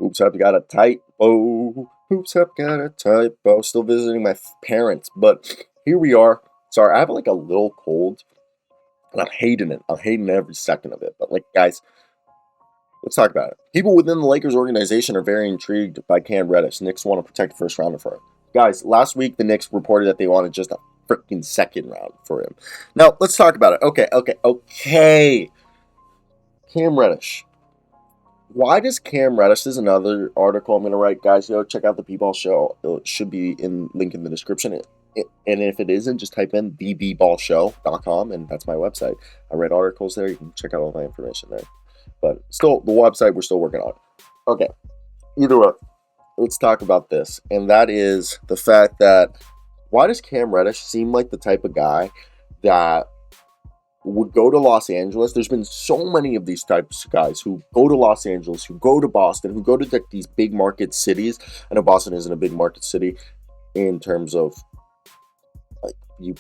Oops, I've got a typo. Oops, I've got a typo. Still visiting my parents, but here we are. Sorry, I have like a little cold, and I'm hating it. I'm hating every second of it. But like, guys, let's talk about it. People within the Lakers organization are very intrigued by Cam Reddish. Knicks want to protect the first rounder for him. Guys, last week the Knicks reported that they wanted just a freaking second round for him. Now let's talk about it. Okay. Cam Reddish. Why does Cam Reddish? This is another article I'm gonna write, guys. Check out the B-Ball show. It should be in link in the description. And if it isn't, just type in theballshow.com, and that's my website. I write articles there. You can check out all my information there. But still, the website we're still working on. Okay, either way, let's talk about this, and that is the fact that why does Cam Reddish seem like the type of guy that would go to Los Angeles? There's been so many of these types of guys who go to Los Angeles, who go to Boston, who go to like these big market cities. I know Boston isn't a big market city in terms of like you.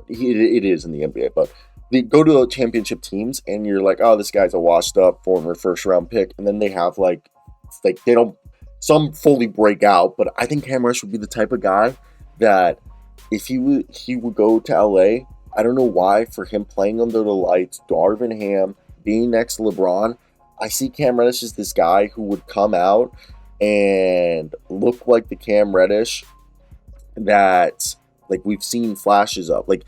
It is in the NBA, but they go to the championship teams, and you're like, oh, this guy's a washed up former first round pick, and then they have like they don't some fully break out, but I think Cam Reddish would be the type of guy that if he would go to LA. I don't know why, for him playing under the lights, Darvin Ham, being next to LeBron, I see Cam Reddish as this guy who would come out and look like the Cam Reddish that like we've seen flashes of. Like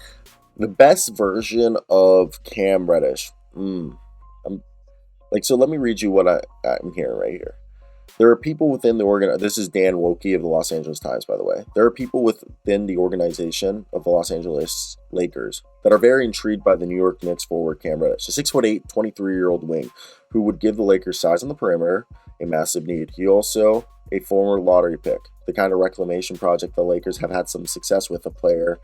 the best version of Cam Reddish. So let me read you what I'm hearing right here. There are people within the This is Dan Woike of the Los Angeles Times, by the way. There are people within the organization of the Los Angeles Lakers that are very intrigued by the New York Knicks forward Cam Reddish, a 6'8", 23-year-old wing who would give the Lakers size on the perimeter, a massive need. He also a former lottery pick, the kind of reclamation project the Lakers have had some success with a player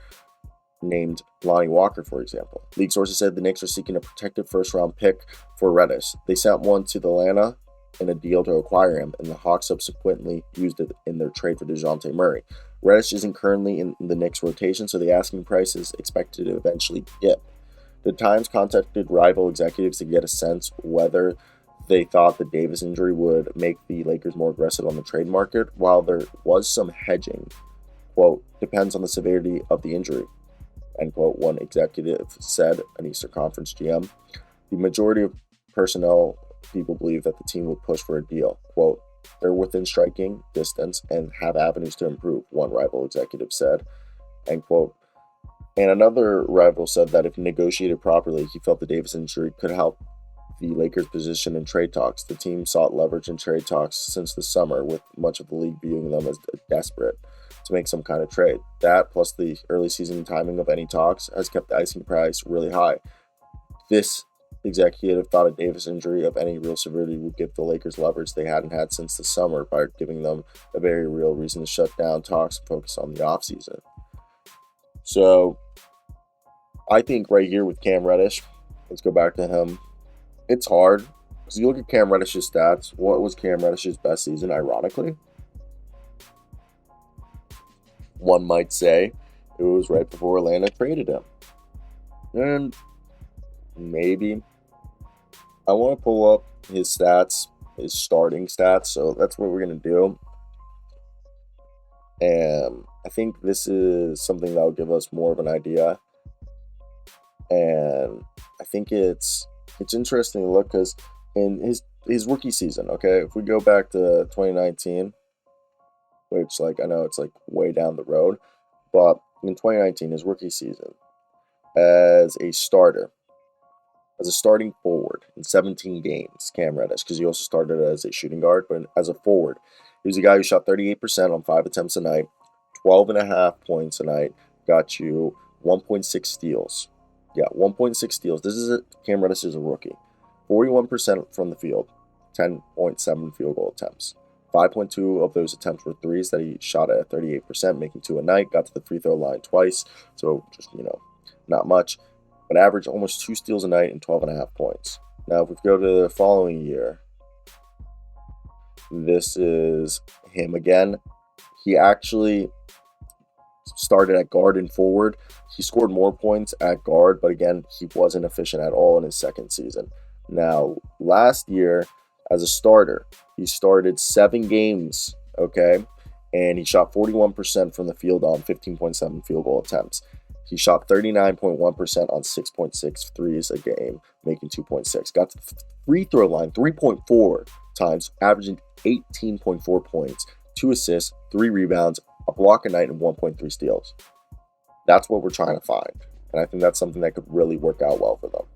named Lonnie Walker, for example. League sources said the Knicks are seeking a protected first-round pick for Reddish. They sent one to Atlanta in a deal to acquire him, and the Hawks subsequently used it in their trade for Dejounte Murray. Reddish isn't currently in the Knicks rotation, so the asking price is expected to eventually dip. The Times contacted rival executives to get a sense whether they thought the Davis injury would make the Lakers more aggressive on the trade market. While there was some hedging, quote, depends on the severity of the injury, end quote, one executive said, an Eastern Conference GM. The majority of personnel people believe that the team would push for a deal. Quote, they're within striking distance and have avenues to improve, one rival executive said, end quote. And another rival said that if negotiated properly, he felt the Davis injury could help the Lakers' position in trade talks. The team sought leverage in trade talks since the summer, with much of the league viewing them as desperate to make some kind of trade. That, plus the early season timing of any talks, has kept the icing price really high. This executive thought a Davis injury of any real severity would give the Lakers leverage they hadn't had since the summer by giving them a very real reason to shut down talks and focus on the offseason. So I think right here with Cam Reddish, let's go back to him. It's hard because you look at Cam Reddish's stats. What was Cam Reddish's best season? Ironically, one might say it was right before Atlanta traded him. And maybe I want to pull up his stats, his starting stats. So that's what we're going to do. And I think this is something that will give us more of an idea. And I think it's interesting to look because in his rookie season, okay, if we go back to 2019, which like I know it's like way down the road, but in 2019, his rookie season, as a starter, as a starting forward in 17 games, Cam Reddish, because he also started as a shooting guard, but as a forward, he was a guy who shot 38% on 5 attempts a night, 12.5 points a night, got you 1.6 steals. Yeah, 1.6 steals. This is Cam Reddish is a rookie. 41% from the field, 10.7 field goal attempts. 5.2 of those attempts were threes that he shot at 38%, making 2 a night. Got to the free throw line twice, so just, not much. But averaged almost 2 steals a night and 12.5 points. Now, if we go to the following year, this is him again. He actually started at guard and forward. He scored more points at guard, but again, he wasn't efficient at all in his second season. Now, last year, as a starter. He started 7 games, okay? And he shot 41% from the field on 15.7 field goal attempts. He shot 39.1% on 6.6 threes a game, making 2.6. Got to the free throw line 3.4 times, averaging 18.4 points, 2 assists, 3 rebounds, a block a night, and 1.3 steals. That's what we're trying to find. And I think that's something that could really work out well for them.